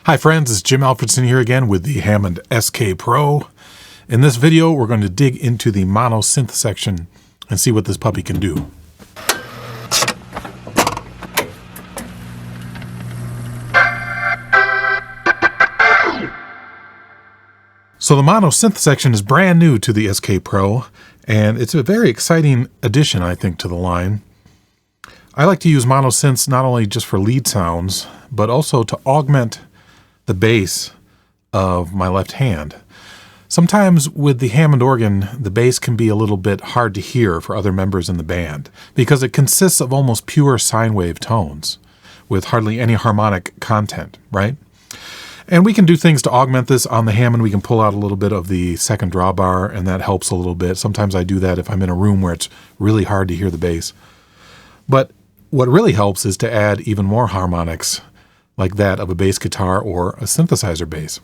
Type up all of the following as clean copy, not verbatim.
Hi friends, it's Jim Alfredson here again with the Hammond SkPRO. In this video, we're going to dig into the MonoSynth section and see what this puppy can do. So the MonoSynth section is brand new to the SkPRO, and it's a very exciting addition, I think, to the line. I like to use MonoSynths not only just for lead sounds, but also to augment the bass of my left hand. Sometimes with the Hammond organ, the bass can be a little bit hard to hear for other members in the band because it consists of almost pure sine wave tones with hardly any harmonic content, right? And we can do things to augment this on the Hammond. We can pull out a little bit of the second drawbar, and that helps a little bit. Sometimes I do that if I'm in a room where it's really hard to hear the bass. But what really helps is to add even more harmonics like that of a bass guitar or a synthesizer bass.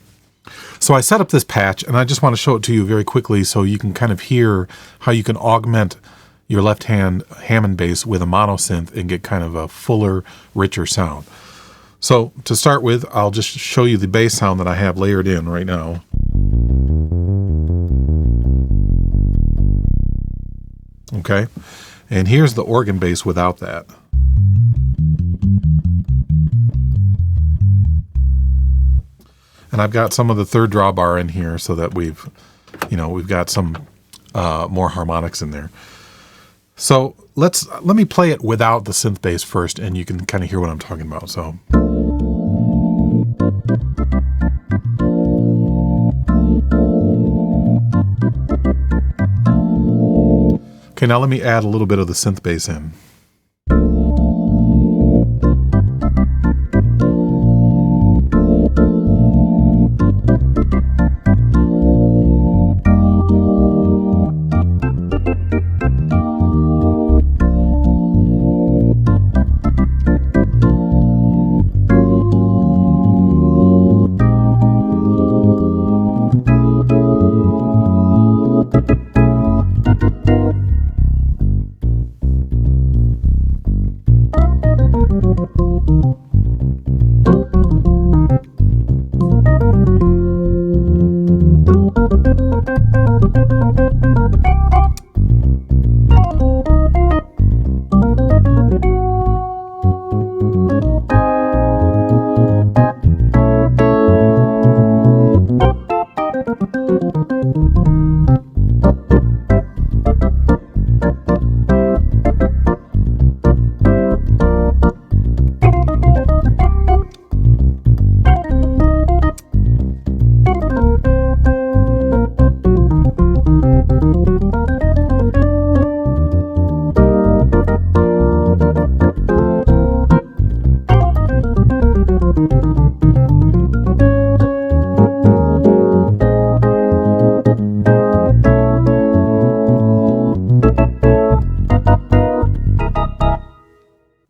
So I set up this patch, and I just want to show it to you very quickly so you can kind of hear how you can augment your left hand Hammond bass with a MonoSynth and get kind of a fuller, richer sound. So to start with, I'll just show you the bass sound that I have layered in right now. Okay, and here's the organ bass without that. And I've got some of the third drawbar in here so that we've got some more harmonics in there. So let me play it without the synth bass first, and you can kind of hear what I'm talking about. So. Okay, now let me add a little bit of the synth bass in.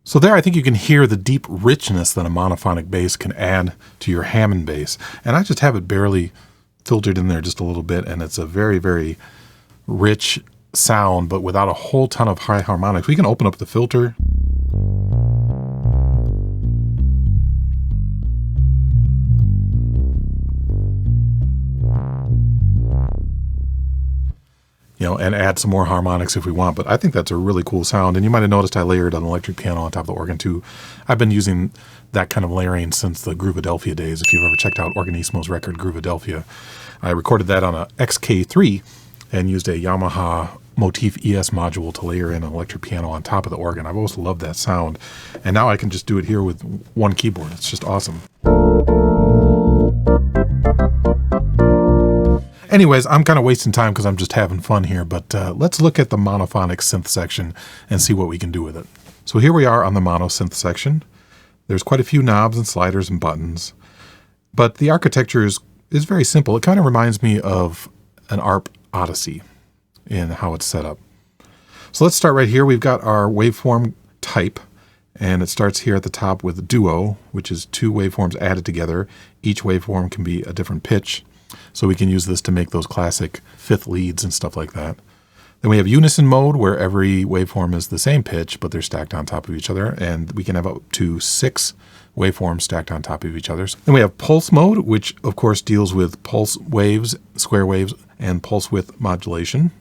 So there I think you can hear the deep richness that a monophonic bass can add to your Hammond bass. And I just have it barely filtered in there just a little bit, and it's a very, very rich sound, but without a whole ton of high harmonics. We can open up the filter. And add some more harmonics if we want, but I think that's a really cool sound. And you might have noticed I layered an electric piano on top of the organ too. I've been using that kind of layering since the Groovadelphia days. If you've ever checked out Organismo's record, Groovadelphia, I recorded that on a XK3 and used a Yamaha Motif ES module to layer in an electric piano on top of the organ. I've always loved that sound. And now I can just do it here with one keyboard. It's just awesome. Anyways, I'm kind of wasting time because I'm just having fun here, but let's look at the monophonic synth section and see what we can do with it. So here we are on the MonoSynth section. There's quite a few knobs and sliders and buttons, but the architecture is very simple. It kind of reminds me of an ARP Odyssey in how it's set up. So let's start right here. We've got our waveform type, and it starts here at the top with duo, which is two waveforms added together. Each waveform can be a different pitch. So we can use this to make those classic fifth leads and stuff like that. Then we have unison mode, where every waveform is the same pitch, but they're stacked on top of each other, and we can have up to 6 waveforms stacked on top of each other. Then we have pulse mode, which of course deals with pulse waves, square waves, and pulse width modulation.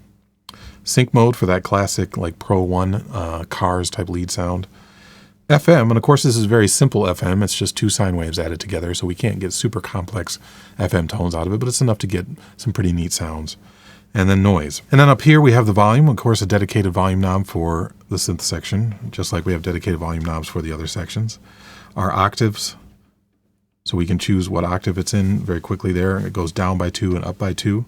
Sync mode for that classic like Pro 1 Cars type lead sound. FM, and of course this is very simple FM, it's just two sine waves added together, so we can't get super complex FM tones out of it, but it's enough to get some pretty neat sounds. And then noise. And then up here we have the volume, of course a dedicated volume knob for the synth section, just like we have dedicated volume knobs for the other sections. Our octaves, so we can choose what octave it's in very quickly there. It goes down by 2 and up by 2.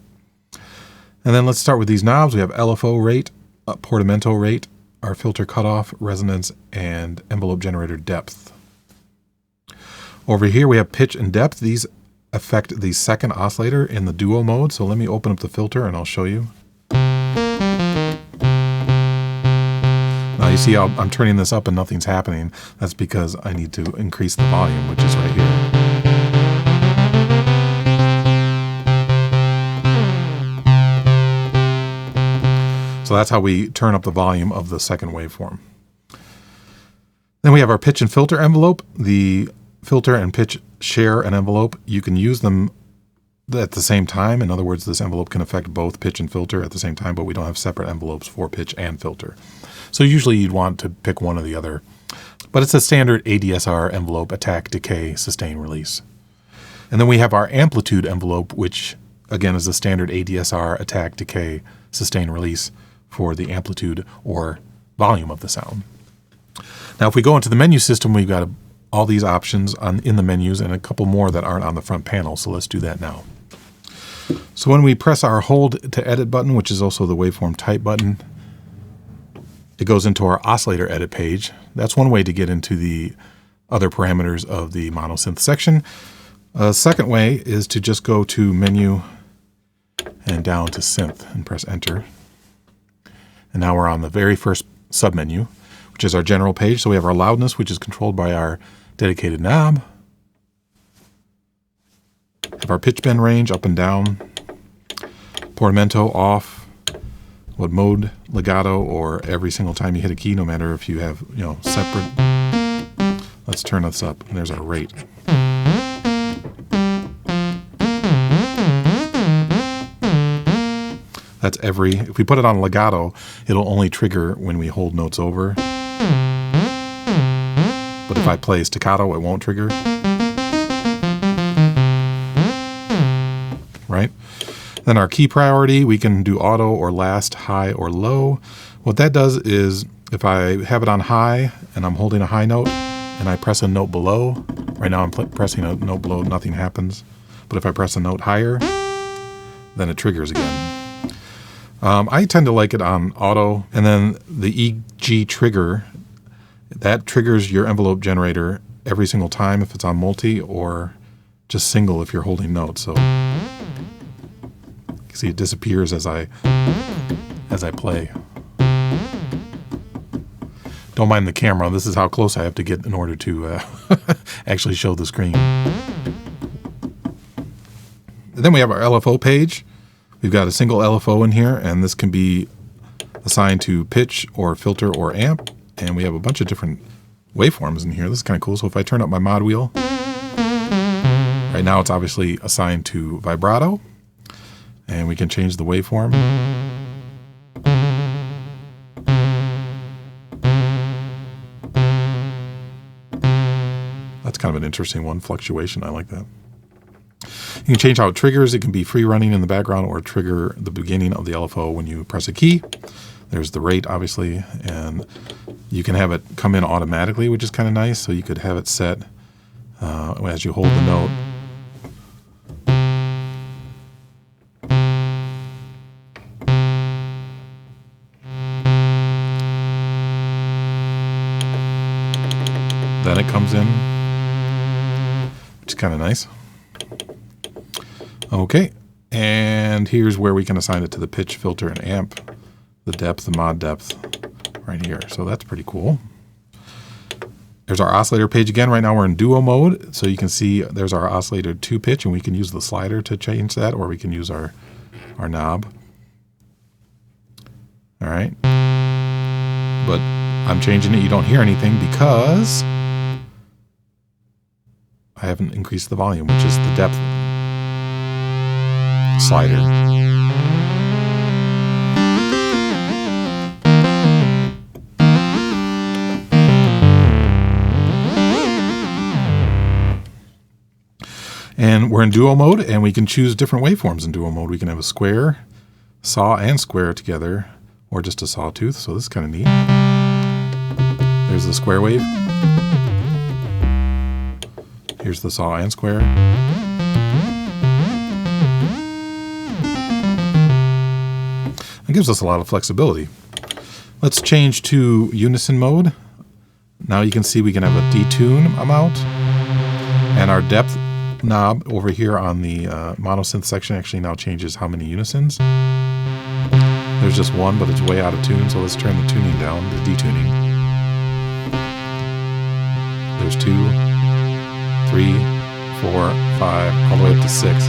And then let's start with these knobs. We have LFO rate, portamento rate, our filter cutoff, resonance, and envelope generator depth. Over here we have pitch and depth. These affect the second oscillator in the duo mode. So let me open up the filter and I'll show you. Now you see how I'm turning this up and nothing's happening. That's because I need to increase the volume, which is right here. So that's how we turn up the volume of the second waveform. Then we have our pitch and filter envelope. The filter and pitch share an envelope. You can use them at the same time. In other words, this envelope can affect both pitch and filter at the same time, but we don't have separate envelopes for pitch and filter. So usually you'd want to pick one or the other. But it's a standard ADSR envelope, attack, decay, sustain, release. And then we have our amplitude envelope, which again is the standard ADSR, attack, decay, sustain, release for the amplitude or volume of the sound. Now if we go into the menu system, we've got all these options in the menus and a couple more that aren't on the front panel, so let's do that now. So when we press our hold to edit button, which is also the waveform type button, it goes into our oscillator edit page. That's one way to get into the other parameters of the MonoSynth section. A second way is to just go to menu and down to synth and press enter. And now we're on the very first submenu, which is our general page. So we have our loudness, which is controlled by our dedicated knob. Have our pitch bend range up and down. Portamento off. What mode, legato, or every single time you hit a key, no matter if you have, separate. Let's turn this up. And there's our rate. That's if we put it on legato, it'll only trigger when we hold notes over. But if I play staccato, it won't trigger. Right? Then our key priority, we can do auto or last, high or low. What that does is if I have it on high and I'm holding a high note and I press a note below, right now I'm pressing a note below, nothing happens. But if I press a note higher, then it triggers again. I tend to like it on auto, and then the EG trigger, that triggers your envelope generator every single time if it's on multi, or just single if you're holding notes. So you see it disappears as I play. Don't mind the camera. This is how close I have to get in order to actually show the screen. And then we have our LFO page. We've got a single LFO in here, and this can be assigned to pitch or filter or amp. And we have a bunch of different waveforms in here. This is kind of cool. So if I turn up my mod wheel, right now it's obviously assigned to vibrato, and we can change the waveform. That's kind of an interesting one, fluctuation. I like that. You can change how it triggers. It can be free running in the background or trigger the beginning of the LFO when you press a key. There's the rate, obviously, and you can have it come in automatically, which is kind of nice. So you could have it set as you hold the note. Then it comes in, which is kind of nice. Okay, and here's where we can assign it to the pitch, filter, and amp, the depth, the mod depth, right here. So that's pretty cool. There's our oscillator page again. Right now we're in duo mode, so you can see there's our oscillator 2 pitch, and we can use the slider to change that, or we can use our knob. All right, but I'm changing it. You don't hear anything because I haven't increased the volume, which is the depth slider. And we're in duo mode, and we can choose different waveforms in duo mode. We can have a square, saw, and square together, or just a sawtooth. So this is kind of neat. There's the square wave. Here's the saw and square. It gives us a lot of flexibility. Let's change to unison mode. Now you can see we can have a detune amount, and our depth knob over here on the MonoSynth section actually now changes how many unisons. There's just one, but it's way out of tune, so let's turn the tuning down, the detuning. There's 2, 3, 4, 5, all the way up to 6.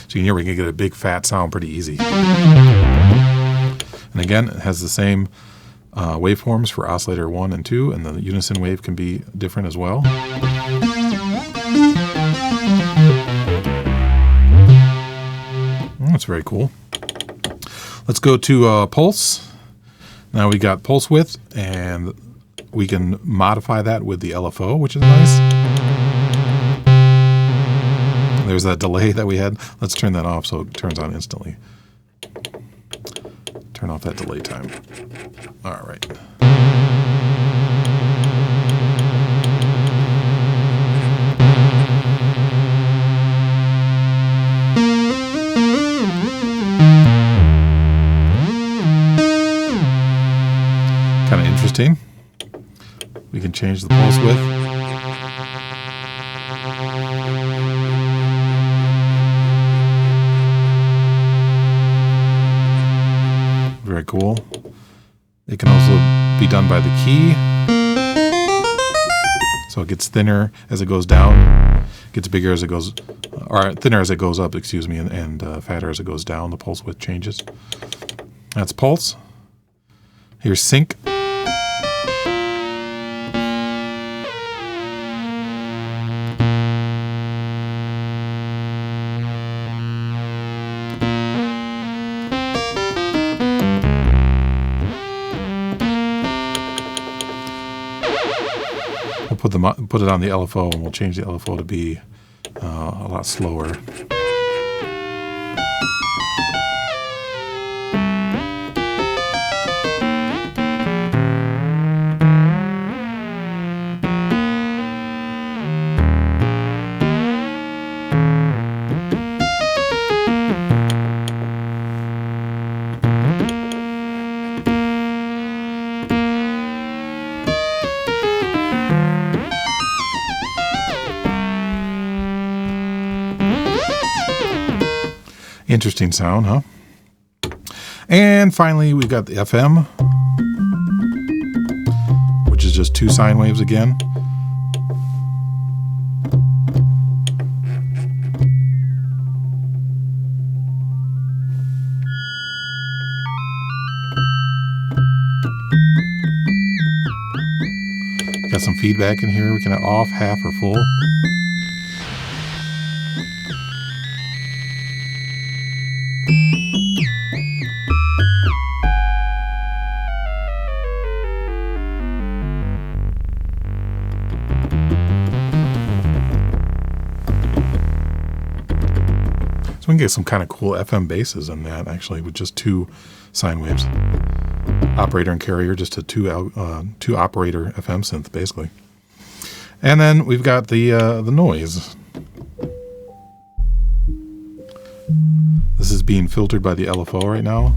So you can hear we can get a big fat sound pretty easy. And again, it has the same waveforms for oscillator 1 and 2, and the unison wave can be different as well. That's very cool. Let's go to pulse. Now we got pulse width, and we can modify that with the LFO, which is nice. There's that delay that we had. Let's turn that off so it turns on instantly. Turn off that delay time. All right. Kind of interesting. We can change the pulse width. Very cool. It can also be done by the key. So it gets thinner as it goes down, gets bigger as it goes, or thinner as it goes up, excuse me, and fatter as it goes down. The pulse width changes. That's pulse. Here's sync. Put it on the LFO, and we'll change the LFO to be a lot slower. Interesting sound, huh? And finally, we've got the FM, which is just 2 sine waves again. Got some feedback in here. We can have off, half, or full. We can get some kind of cool FM basses in that, actually, with just 2 sine waves. Operator and carrier, just a two operator FM synth, basically. And then we've got the noise. This is being filtered by the LFO right now.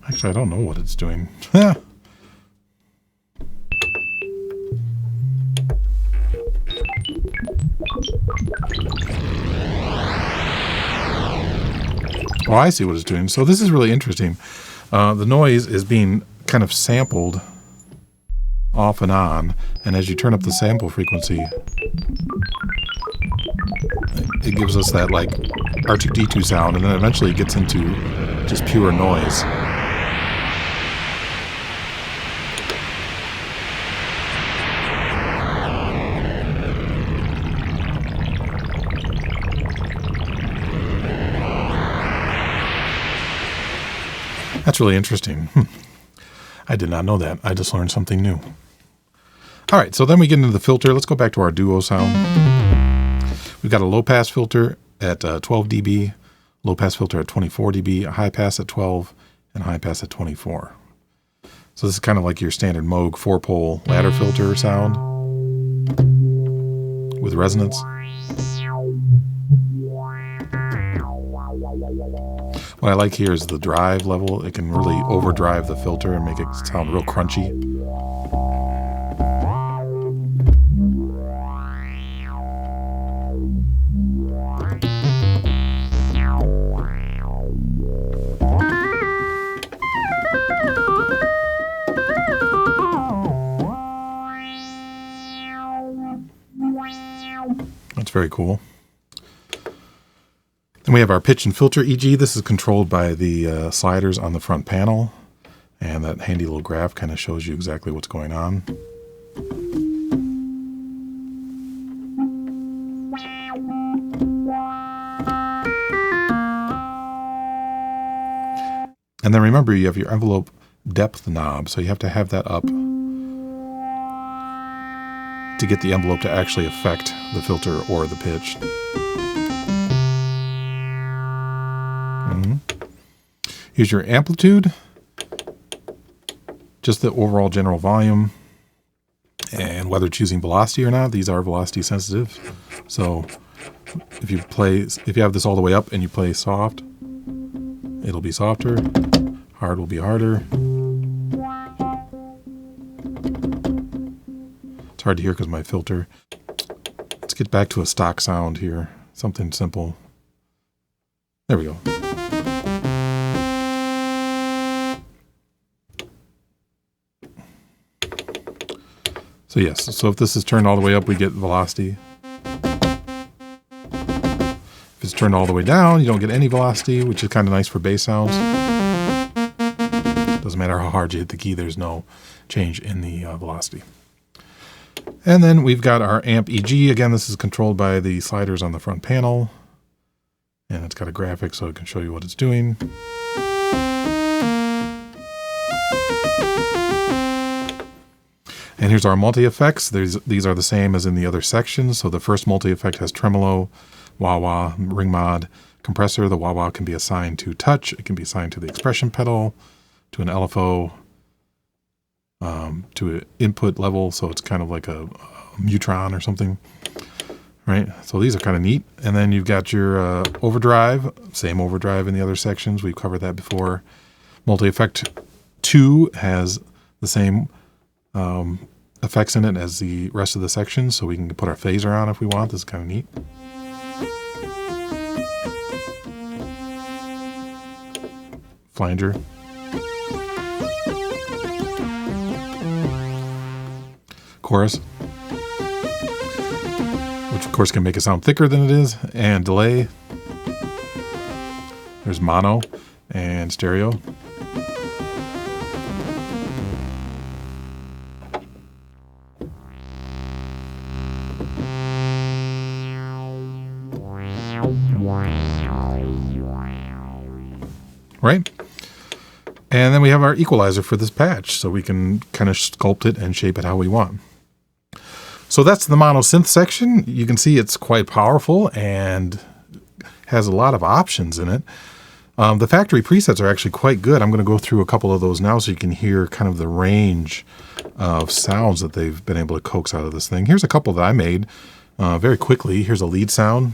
Actually, I don't know what it's doing. Oh, I see what it's doing. So this is really interesting. The noise is being kind of sampled off and on, and as you turn up the sample frequency, it gives us that like R2D2 sound, and then eventually it gets into just pure noise. That's really interesting. I did not know that. I just learned something new. All right, so then we get into the filter. Let's go back to our duo sound. We've got a low pass filter at 12 dB, low pass filter at 24 dB, a high pass at 12, and a high pass at 24. So this is kind of like your standard Moog 4-pole ladder filter sound with resonance. What I like here is the drive level. It can really overdrive the filter and make it sound real crunchy. That's very cool. Then we have our pitch and filter EG. This is controlled by the sliders on the front panel. And that handy little graph kind of shows you exactly what's going on. And then remember, you have your envelope depth knob. So you have to have that up to get the envelope to actually affect the filter or the pitch. Here's your amplitude, just the overall general volume, and whether it's using velocity or not. These are velocity sensitive. So if you have this all the way up and you play soft, it'll be softer. Hard will be harder. It's hard to hear because my filter. Let's get back to a stock sound here. Something simple. There we go. So yes, so if this is turned all the way up, we get velocity. If it's turned all the way down, you don't get any velocity, which is kind of nice for bass sounds. Doesn't matter how hard you hit the key, there's no change in the velocity. And then we've got our amp EG. Again, this is controlled by the sliders on the front panel. And it's got a graphic so it can show you what it's doing. And here's our multi-effects. These are the same as in the other sections. So the first multi-effect has tremolo, wah-wah, ring mod, compressor. The wah-wah can be assigned to touch. It can be assigned to the expression pedal, to an LFO, to an input level. So it's kind of like a Mutron or something, right? So these are kind of neat. And then you've got your overdrive, same overdrive in the other sections. We've covered that before. Multi-effect 2 has the same effects in it as the rest of the sections, so we can put our phaser on if we want. This is kind of neat. Flanger. Chorus, which of course can make it sound thicker than it is, and delay. There's mono and stereo. Right? And then we have our equalizer for this patch, so we can kind of sculpt it and shape it how we want. So that's the MonoSynth section. You can see it's quite powerful and has a lot of options in it. The factory presets are actually quite good. I'm going to go through a couple of those now so you can hear kind of the range of sounds that they've been able to coax out of this thing. Here's a couple that I made very quickly. Here's a lead sound.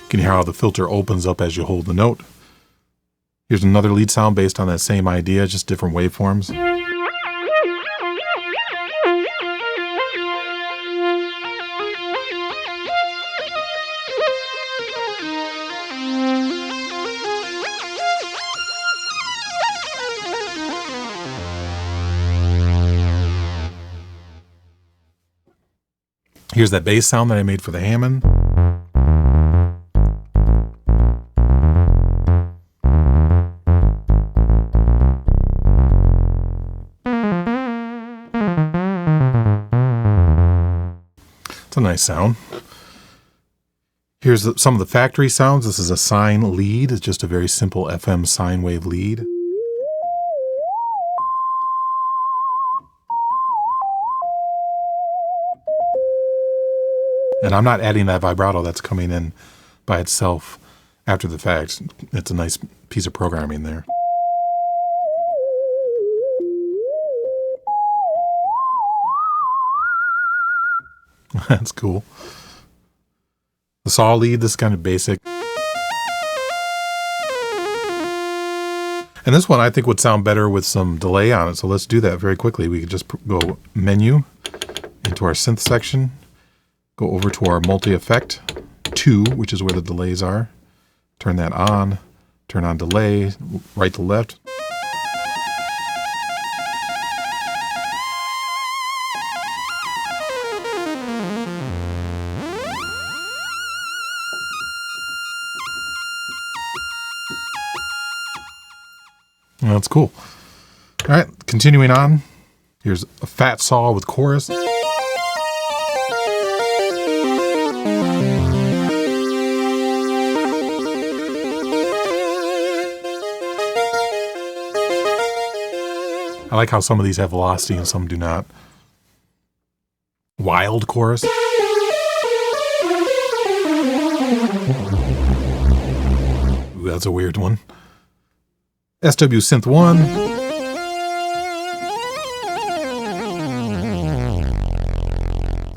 You can hear how the filter opens up as you hold the note. Here's another lead sound based on that same idea, just different waveforms. Here's that bass sound that I made for the Hammond. It's a nice sound. Here's some of the factory sounds. This is a sine lead. It's just a very simple FM sine wave lead. And I'm not adding that vibrato. That's coming in by itself after the fact. It's a nice piece of programming there. That's cool. The saw lead, this is kind of basic. And this one I think would sound better with some delay on it. So let's do that very quickly. We could just go menu into our synth section, go over to our multi-effect 2, which is where the delays are. Turn that on, turn on delay, right to left. That's cool. All right, continuing on. Here's a fat saw with chorus. I like how some of these have velocity and some do not. Wild chorus. Ooh, that's a weird one. SW Synth 1.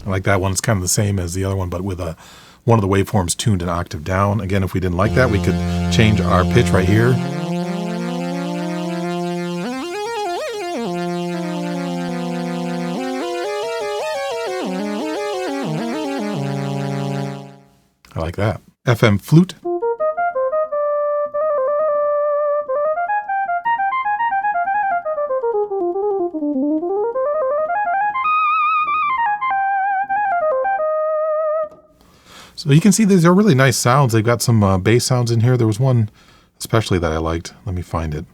I like that one. It's kind of the same as the other one, but with one of the waveforms tuned an octave down. Again, if we didn't like that, we could change our pitch right here. I like that. FM flute. So you can see these are really nice sounds. They've got some bass sounds in here. There was one especially that I liked. Let me find it.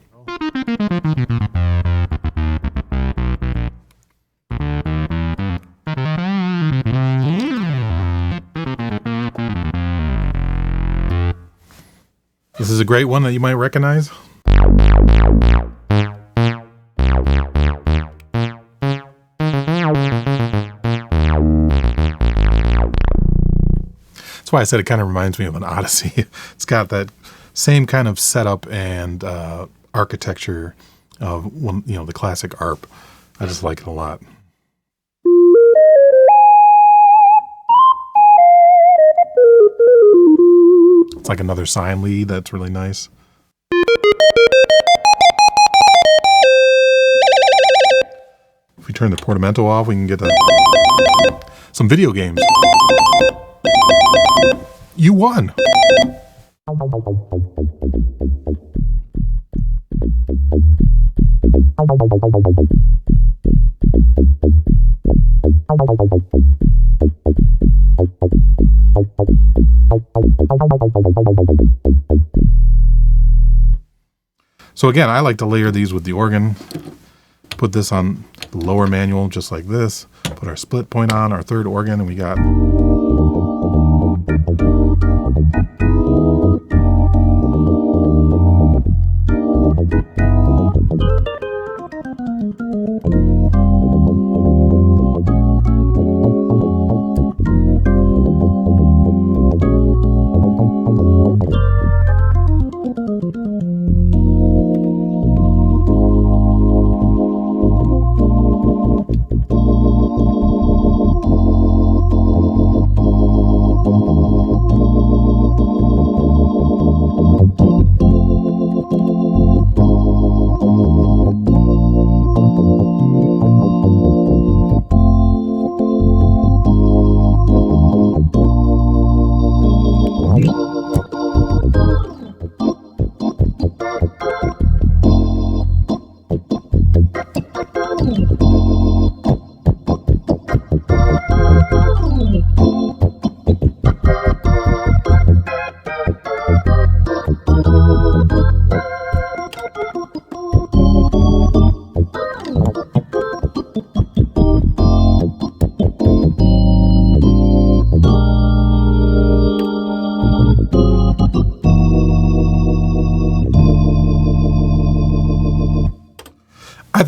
This is a great one that you might recognize. That's why I said it kind of reminds me of an Odyssey. It's got that same kind of setup and architecture of the classic ARP. I just like it a lot. It's like another sine lead. That's really nice. If we turn the portamento off, we can get some video games. You won. So again, I like to layer these with the organ. Put this on the lower manual just like this. Put our split point on, our third organ, and we got...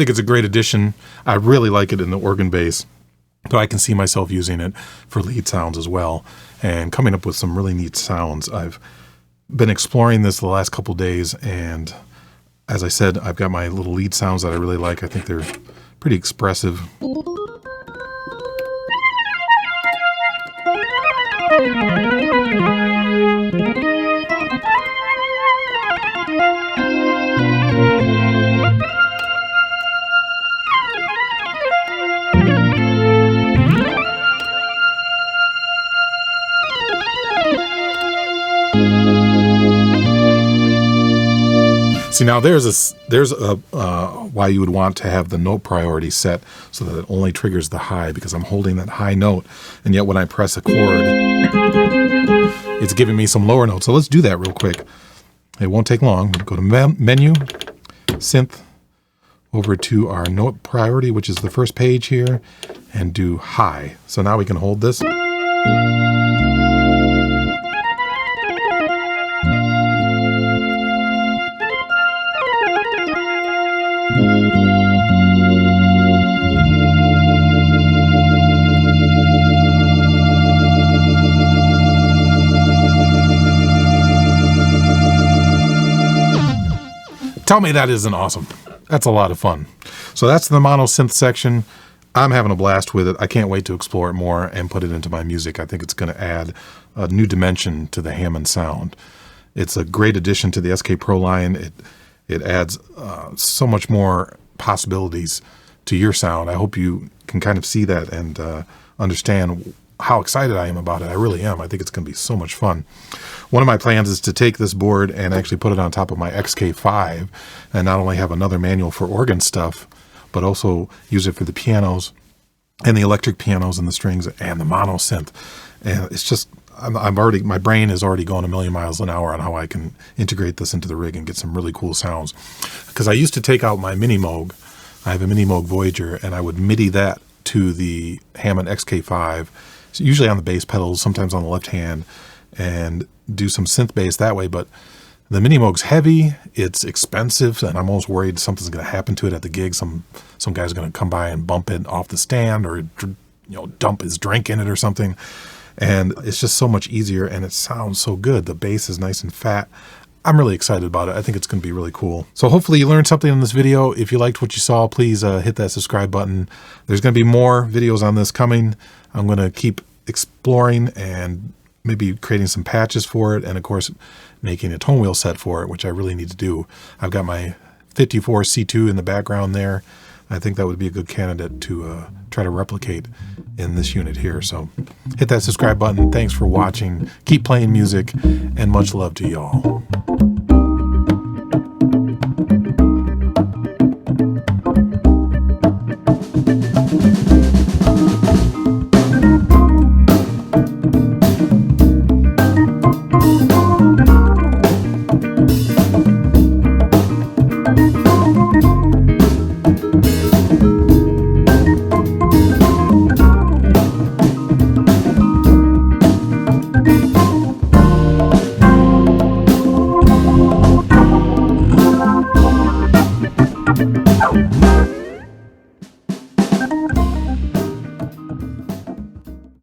think it's a great addition. I really like it in the organ bass, so I can see myself using it for lead sounds as well and coming up with some really neat sounds. I've been exploring this the last couple days, and as I said, I've got my little lead sounds that I really like. I think they're pretty expressive. See, now there's a why you would want to have the note priority set so that it only triggers the high, because I'm holding that high note, and yet when I press a chord, it's giving me some lower notes. So let's do that real quick. It won't take long. Go to Menu, Synth, over to our note priority, which is the first page here, and do high. So now we can hold this. Tell me that isn't awesome. That's a lot of fun. So that's the MonoSynth section. I'm having a blast with it. I can't wait to explore it more and put it into my music. I think it's going to add a new dimension to the Hammond sound. It's a great addition to the SkPRO line. It adds so much more possibilities to your sound. I hope you can kind of see that and understand how excited I am about it. I really am. I think it's going to be so much fun. One of my plans is to take this board and actually put it on top of my SK5 and not only have another manual for organ stuff, but also use it for the pianos and the electric pianos and the strings and the MonoSynth. And it's just, my brain is already going a million miles an hour on how I can integrate this into the rig and get some really cool sounds. Because I used to take out my Mini Moog. I have a Mini Moog Voyager, and I would MIDI that to the Hammond SK5, so usually on the bass pedals, sometimes on the left hand, and do some synth bass that way. But the Mini Moog's heavy, it's expensive, and I'm almost worried something's going to happen to it at the gig. Some guy's going to come by and bump it off the stand, or dump his drink in it or something. And it's just so much easier, and it sounds so good. The bass is nice and fat. I'm really excited about it. I think it's going to be really cool. So hopefully you learned something in this video. If you liked what you saw, please hit that subscribe button. There's going to be more videos on this coming. I'm going to keep exploring and maybe creating some patches for it, and of course making a tone wheel set for it, which I really need to do. I've got my 54 C2 in the background there. I think that would be a good candidate to try to replicate in this unit here. So hit that subscribe button. Thanks for watching. Keep playing music, and much love to y'all.